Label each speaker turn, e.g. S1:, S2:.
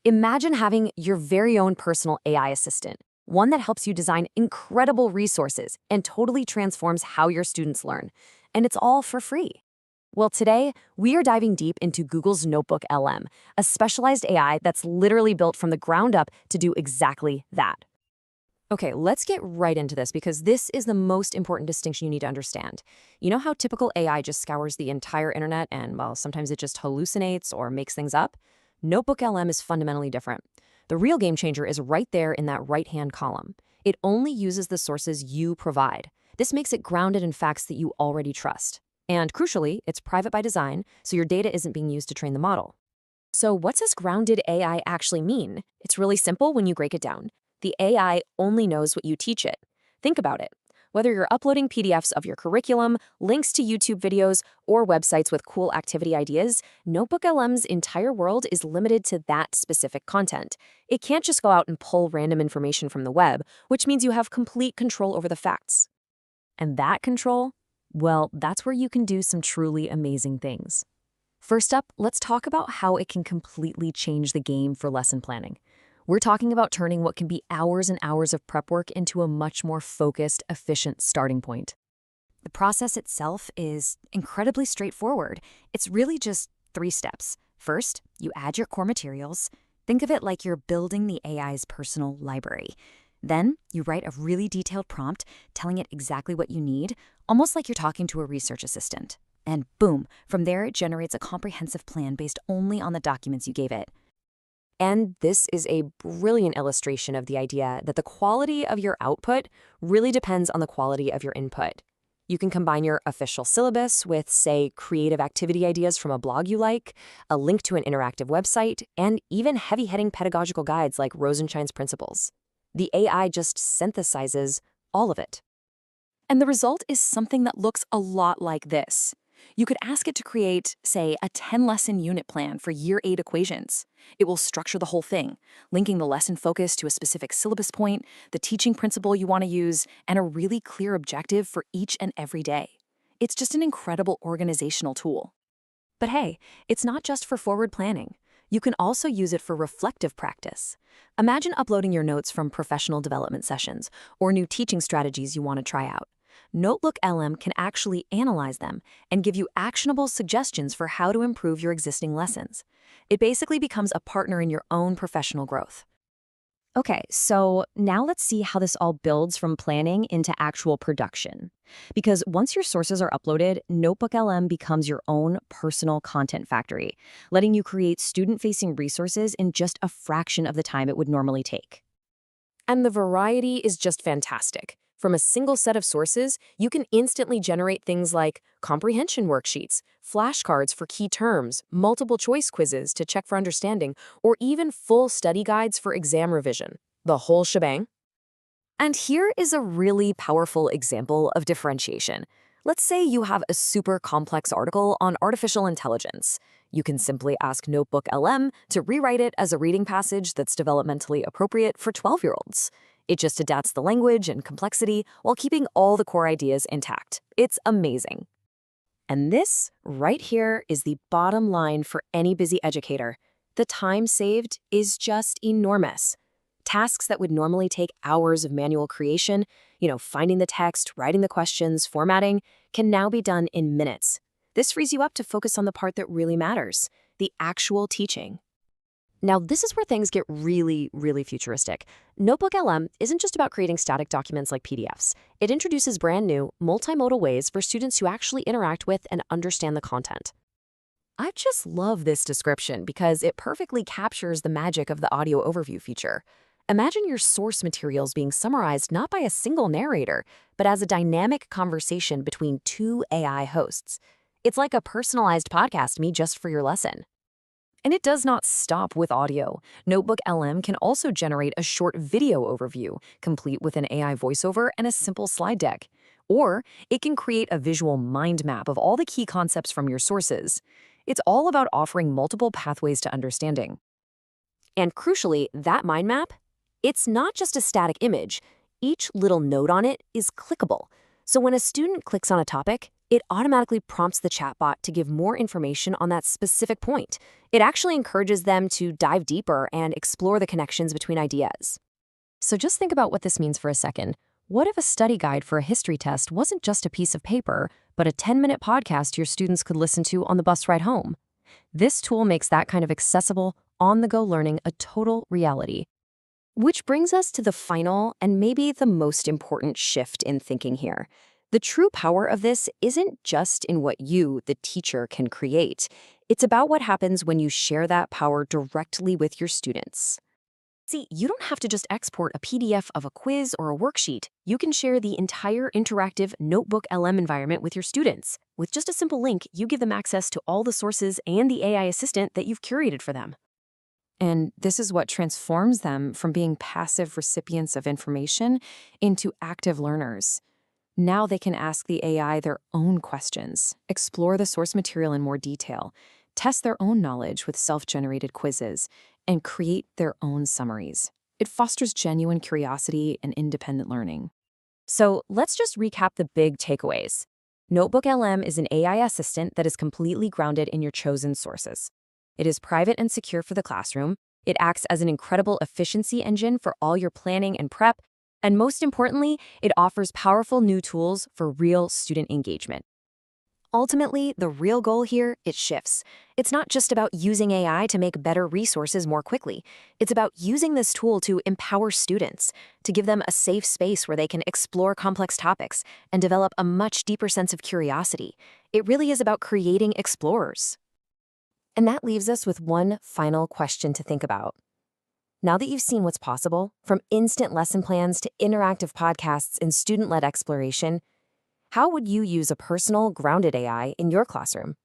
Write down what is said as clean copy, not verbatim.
S1: Imagine having your very own personal AI assistant, one that helps you design incredible resources and totally transforms how your students learn. And it's all for free. Well, today, we are diving deep into Google's NotebookLM, a specialized AI that's literally built from the ground up to do exactly that. Okay, let's get right into this because this is the most important distinction you need to understand. You know how typical AI just scours the entire internet and, well, sometimes it just hallucinates or makes things up? NotebookLM is fundamentally different. The real game changer is right there in that right-hand column. It only uses the sources you provide. This makes it grounded in facts that you already trust. And crucially, it's private by design, so your data isn't being used to train the model. So what does grounded AI actually mean? It's really simple when you break it down. The AI only knows what you teach it. Think about it. Whether you're uploading PDFs of your curriculum, links to YouTube videos, or websites with cool activity ideas, NotebookLM's entire world is limited to that specific content. It can't just go out and pull random information from the web, which means you have complete control over the facts. And that control? Well, that's where you can do some truly amazing things. First up, let's talk about how it can completely change the game for lesson planning. We're talking about turning what can be hours and hours of prep work into a much more focused, efficient starting point. The process itself is incredibly straightforward. It's really just 3 steps. First, you add your core materials. Think of it like you're building the AI's personal library. Then, you write a really detailed prompt telling it exactly what you need, almost like you're talking to a research assistant. And boom, from there it generates a comprehensive plan based only on the documents you gave it. And this is a brilliant illustration of the idea that the quality of your output really depends on the quality of your input. You can combine your official syllabus with, say, creative activity ideas from a blog you like, a link to an interactive website, and even heavy-hitting pedagogical guides like Rosenshine's Principles. The AI just synthesizes all of it. And the result is something that looks a lot like this. You could ask it to create, say, a 10-lesson unit plan for Year 8 equations. It will structure the whole thing, linking the lesson focus to a specific syllabus point, the teaching principle you want to use, and a really clear objective for each and every day. It's just an incredible organizational tool. But hey, it's not just for forward planning. You can also use it for reflective practice. Imagine uploading your notes from professional development sessions or new teaching strategies you want to try out. NotebookLM can actually analyze them and give you actionable suggestions for how to improve your existing lessons. It basically becomes a partner in your own professional growth. Okay, so now let's see how this all builds from planning into actual production. Because once your sources are uploaded, NotebookLM becomes your own personal content factory, letting you create student-facing resources in just a fraction of the time it would normally take. And the variety is just fantastic. From a single set of sources, you can instantly generate things like comprehension worksheets, flashcards for key terms, multiple choice quizzes to check for understanding, or even full study guides for exam revision. The whole shebang. And here is a really powerful example of differentiation. Let's say you have a super complex article on artificial intelligence. You can simply ask NotebookLM to rewrite it as a reading passage that's developmentally appropriate for 12-year-olds. It just adapts the language and complexity while keeping all the core ideas intact. It's amazing. And this, right here, is the bottom line for any busy educator. The time saved is just enormous. Tasks that would normally take hours of manual creation, finding the text, writing the questions, formatting, can now be done in minutes. This frees you up to focus on the part that really matters, the actual teaching. Now, this is where things get really, really futuristic. NotebookLM isn't just about creating static documents like PDFs. It introduces brand new, multimodal ways for students to actually interact with and understand the content. I just love this description because it perfectly captures the magic of the audio overview feature. Imagine your source materials being summarized not by a single narrator, but as a dynamic conversation between 2 AI hosts. It's like a personalized podcast me just for your lesson. And it does not stop with audio. NotebookLM can also generate a short video overview, complete with an AI voiceover and a simple slide deck. Or it can create a visual mind map of all the key concepts from your sources. It's all about offering multiple pathways to understanding. And crucially, that mind map, it's not just a static image. Each little node on it is clickable. So when a student clicks on a topic, It automatically prompts the chatbot to give more information on that specific point. It actually encourages them to dive deeper and explore the connections between ideas. So just think about what this means for a second. What if a study guide for a history test wasn't just a piece of paper, but a 10-minute podcast your students could listen to on the bus ride home? This tool makes that kind of accessible, on-the-go learning a total reality. Which brings us to the final and maybe the most important shift in thinking here. The true power of this isn't just in what you, the teacher, can create. It's about what happens when you share that power directly with your students. See, you don't have to just export a PDF of a quiz or a worksheet. You can share the entire interactive NotebookLM environment with your students. With just a simple link, you give them access to all the sources and the AI assistant that you've curated for them. And this is what transforms them from being passive recipients of information into active learners. Now they can ask the AI their own questions, explore the source material in more detail, test their own knowledge with self-generated quizzes, and create their own summaries. It fosters genuine curiosity and independent learning. So let's just recap the big takeaways. NotebookLM is an AI assistant that is completely grounded in your chosen sources. It is private and secure for the classroom. It acts as an incredible efficiency engine for all your planning and prep. And most importantly, it offers powerful new tools for real student engagement. Ultimately, the real goal here, it shifts. It's not just about using AI to make better resources more quickly. It's about using this tool to empower students, to give them a safe space where they can explore complex topics and develop a much deeper sense of curiosity. It really is about creating explorers. And that leaves us with one final question to think about. Now that you've seen what's possible, from instant lesson plans to interactive podcasts and student-led exploration, how would you use a personal, grounded AI in your classroom?